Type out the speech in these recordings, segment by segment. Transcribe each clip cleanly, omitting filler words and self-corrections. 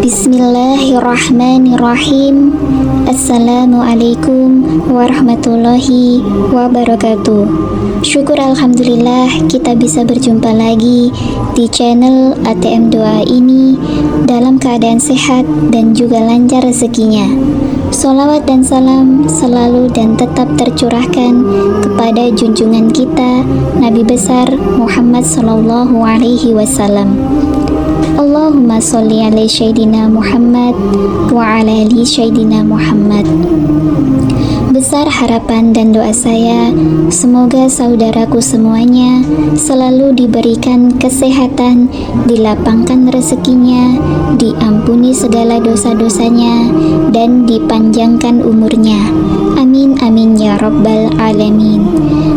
Bismillahirrahmanirrahim. Assalamualaikum warahmatullahi wabarakatuh. Syukur alhamdulillah kita bisa berjumpa lagi di channel ATM Doa ini dalam keadaan sehat dan juga lancar rezekinya. Sholawat dan salam selalu dan tetap tercurahkan kepada junjungan kita Nabi besar Muhammad sallallahu alaihi wasallam. Allahumma sholli ala Sayyidina Muhammad wa ala ali Sayyidina Muhammad. Besar harapan dan doa saya, semoga saudaraku semuanya selalu diberikan kesehatan, dilapangkan rezekinya, diampuni segala dosa-dosanya, dan dipanjangkan umurnya. Amin amin ya rabbal alamin.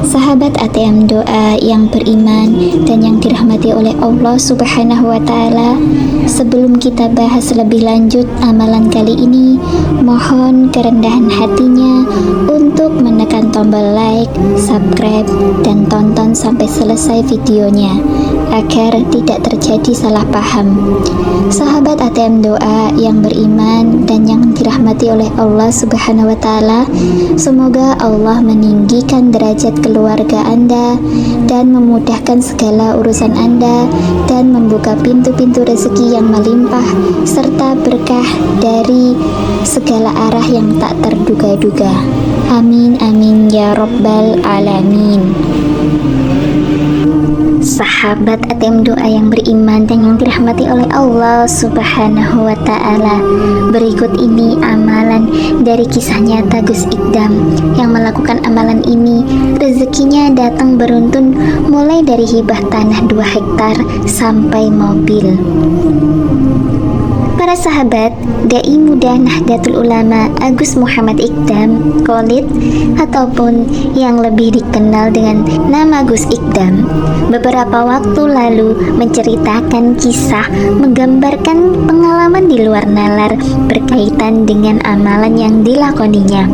Sahabat ATM Doa yang beriman dan yang dirahmati oleh Allah Subhanahu wa Ta'ala, sebelum kita bahas lebih lanjut amalan kali ini, mohon kerendahan hatinya untuk menekan tombol like, subscribe, dan tonton sampai selesai videonya agar tidak terjadi salah paham. Sahabat ATM Doa yang beriman dan yang dirahmati oleh Allah Subhanahu wa Ta'ala, semoga Allah meninggikan derajat keluarga Anda dan memudahkan segala urusan Anda dan membuka pintu-pintu rezeki yang melimpah serta berkah dari segala arah yang tak terduga-duga. Amin amin ya rabbal alamin. Sahabat ATM Doa yang beriman dan yang dirahmati oleh Allah Subhanahu wa Ta'ala, berikut ini amalan dari kisah nyata Gus Ikdam yang melakukan amalan ini. Rezekinya datang beruntun mulai dari hibah tanah 2 hektar sampai mobil. Para sahabat, Dai Muda Nahdlatul Ulama Agus Muhammad Ikdam Khalid, ataupun yang lebih dikenal dengan nama Gus Ikdam, beberapa waktu lalu menceritakan kisah menggambarkan pengalaman di luar nalar berkaitan dengan amalan yang dilakoninya.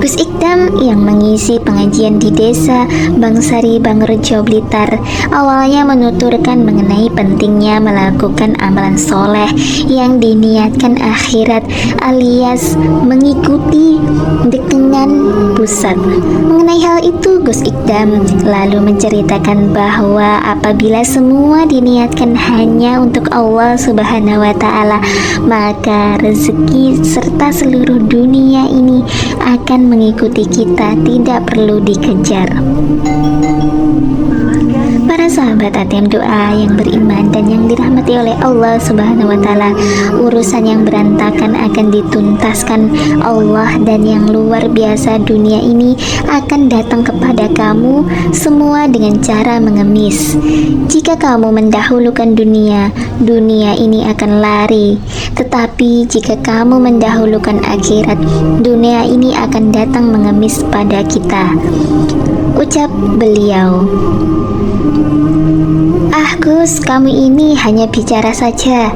Gus Ikdam yang mengisi pengajian di desa Bangsari Bangrejo Blitar awalnya menuturkan mengenai pentingnya melakukan amalan soleh yang diniatkan akhirat alias mengikuti dengan pusat. Mengenai hal itu, Gus Ikdam lalu menceritakan bahwa apabila semua diniatkan hanya untuk Allah Subhanahu wa Ta'ala, maka rezeki serta seluruh dunia ini akan mengikuti kita, tidak perlu dikejar. Para sahabat ATM Doa yang beriman dan yang dirahmati oleh Allah Subhanahu wa Ta'ala, urusan yang berantakan akan dituntaskan Allah, dan yang luar biasa dunia ini akan datang kepada kamu semua dengan cara mengemis. Jika kamu mendahulukan dunia, dunia ini akan lari. Tetapi jika kamu mendahulukan akhirat, dunia ini akan datang mengemis pada kita. Ucap beliau. Ah Gus, kamu ini hanya bicara saja.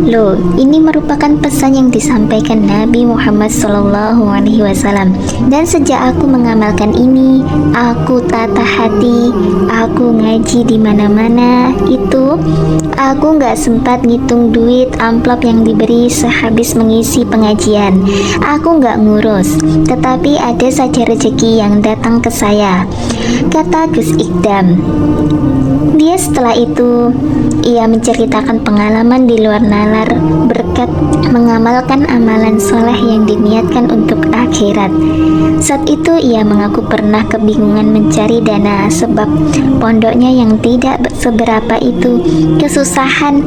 Loh, ini merupakan pesan yang disampaikan Nabi Muhammad SAW. Dan sejak aku mengamalkan ini, aku tata hati, aku ngaji di mana-mana, itu aku nggak sempat ngitung duit amplop yang diberi sehabis mengisi pengajian. Aku nggak ngurus, tetapi ada saja rezeki yang datang ke saya, kata Gus Ikdam. Dia setelah itu ia menceritakan pengalaman di luar nalar berkat mengamalkan amalan soleh yang diniatkan untuk akhirat. Saat itu ia mengaku pernah kebingungan mencari dana sebab pondoknya yang tidak seberapa itu kesusahan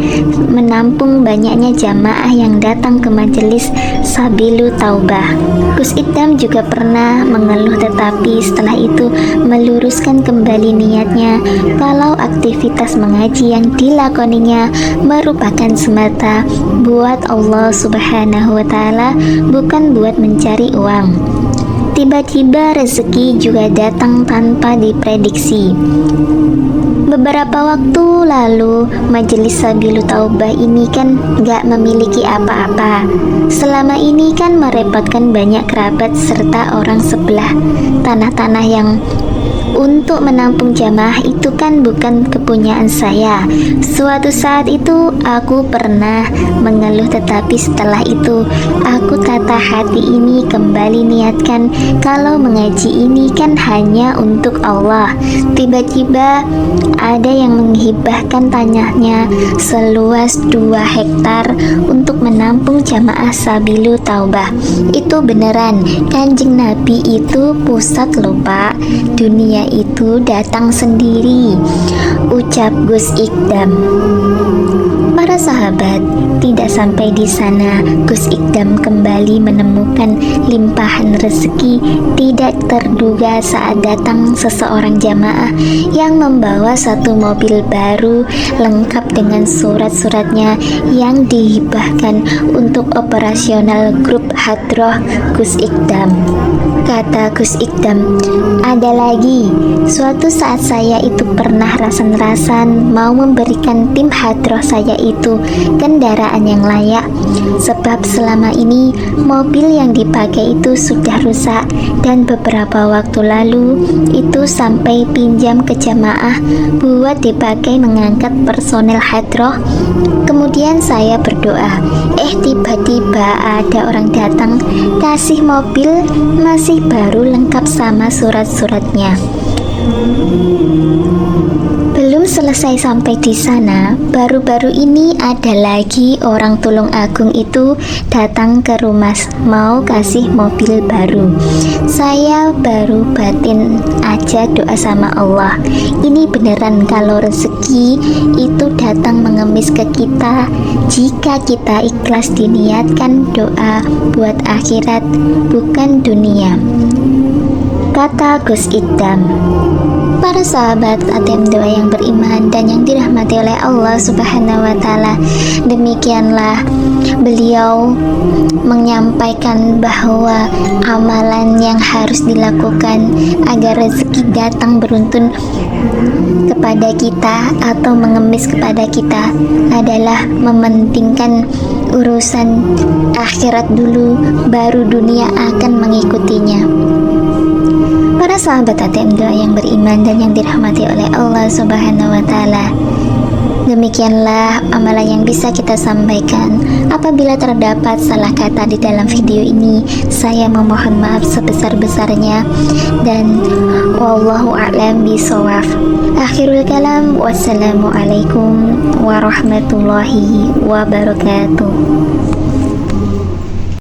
menampung banyaknya jamaah yang datang ke majelis Sabilu Taubah. Gus Ikdam juga pernah mengeluh, tetapi setelah itu meluruskan kembali niatnya kalau aktivitas mengaji yang dilakoninya merupakan semata buat Allah Subhanahu wa Ta'ala, bukan buat mencari uang. Tiba-tiba rezeki juga datang tanpa diprediksi. Beberapa waktu lalu, Majelis Sabilul Taubah ini kan gak memiliki apa-apa. Selama ini kan merepotkan banyak kerabat serta orang sebelah. Tanah-tanah yang untuk menampung jamaah itu kan bukan kepunyaan saya. Suatu saat itu aku pernah mengeluh, tetapi setelah itu aku tata hati ini kembali niatkan kalau mengaji ini kan hanya untuk Allah. Tiba-tiba ada yang menghibahkan tanahnya seluas 2 hektar untuk menampung jamaah Sabilul Taubah. Itu beneran, Kanjeng Nabi itu pusat lho Pak, dunia itu datang sendiri, ucap Gus Ikdam. Para sahabat, tidak sampai di sana, Gus Ikdam kembali menemukan limpahan rezeki tidak terduga saat datang seseorang jamaah yang membawa satu mobil baru lengkap dengan surat-suratnya yang dihibahkan untuk operasional grup Hadroh Gus Ikdam. Kata Gus Ikdam, ada lagi, suatu saat saya itu pernah rasan-rasan mau memberikan tim Hadroh saya itu kendaraan yang layak, sebab selama ini mobil yang dipakai itu sudah rusak dan beberapa waktu lalu itu sampai pinjam ke jamaah buat dipakai mengangkat personel Hadroh. Kemudian saya berdoa, tiba-tiba ada orang datang kasih mobil masih baru lengkap sama surat-suratnya. Belum selesai sampai di sana, baru-baru ini ada lagi orang Tulung Agung itu datang ke rumah mau kasih mobil baru. Saya baru batin aja doa sama Allah. Ini beneran kalau rezeki itu datang mengemis ke kita jika kita ikhlas diniatkan doa buat akhirat bukan dunia, kata Gus Ikdam. Para sahabat ATM Doa yang beriman dan yang dirahmati oleh Allah Subhanahu wa Ta'ala, demikianlah beliau menyampaikan bahwa amalan yang harus dilakukan agar rezeki datang beruntun kepada kita atau mengemis kepada kita adalah mementingkan urusan akhirat dulu, baru dunia akan mengikutinya. Para sahabat ATM Doa yang beriman dan yang dirahmati oleh Allah Subhanahu wa Ta'ala, demikianlah amalan yang bisa kita sampaikan. Apabila terdapat salah kata di dalam video ini, saya memohon maaf sebesar-besarnya dan wallahu a'lam bishawab. Akhirul kalam, wassalamualaikum warahmatullahi wabarakatuh.